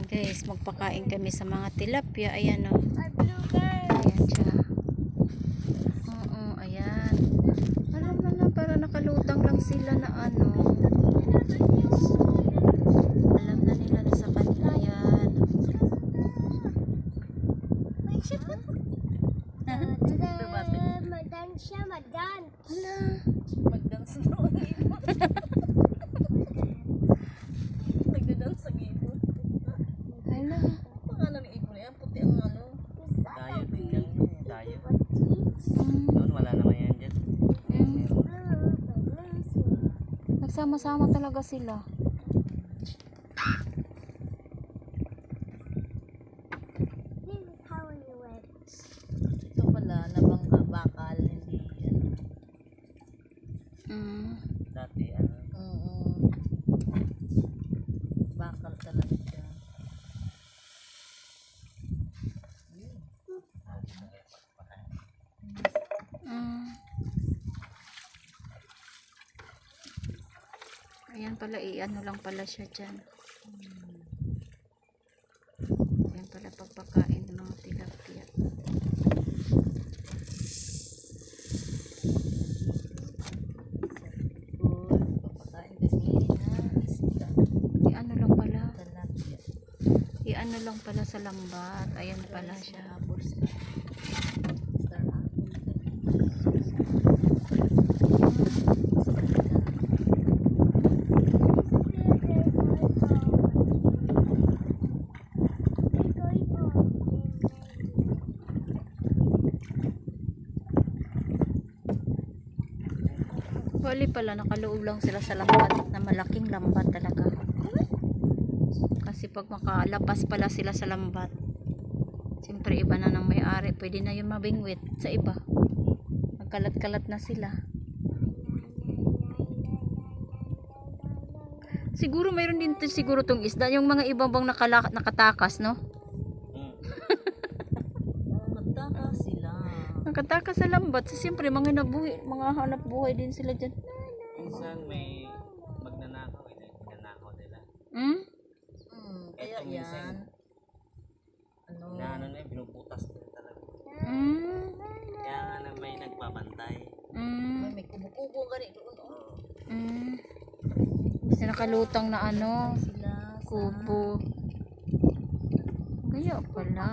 guys, magpakain kami sa mga tilapia. Ayan o. Ayan siya. Oo, ayan. Alam mo na, para nakalutang lang sila na ano. Alam na nila na sa kanila yan. Magdance siya, magdance. Hala. Magdance na ang ibon. Nagdadance sa ibon. Hala. Pangalan ng ibon yan, puti ang ano. Tayo din lang yun. Tayo. Doon wala naman yan dyan. Nagsama-sama talaga sila. Ito pala, nabangga, bakal, hindi ano. Dati ano. Bakal talaga siya. Ayan pala, ano lang pala siya dyan. Ayan pala pagpakain ng mga tilapia. Papakain kasi na isda. Ano lang pala. Talapia. Ano lang pala sa lambat. Ayan pala siya. Apple star. Star apple. Wali pala, nakaloob lang sila sa lambat na malaking lambat talaga. Kasi pag makalapas pala sila sa lambat, siyempre iba na ng may-ari. Pwede na yung mabingwit sa iba. Magkalat-kalat na sila. Siguro mayroon din siguro tong isda. Yung mga ibang bang nakatakas, no? Magtaka sila. Nakatakas sa lambat. So, siyempre mga hanap buhay din sila dyan. Minsan may magnanakaw. Magnanakaw nila. Kaya Eto minsan, yan. Ano? ano na yun, binubutas nila talaga. Kaya nga na may nagpapantay. May kubo-kubo ganito doon. Nakalutang na ano, Sila. kubo. Kaya pala.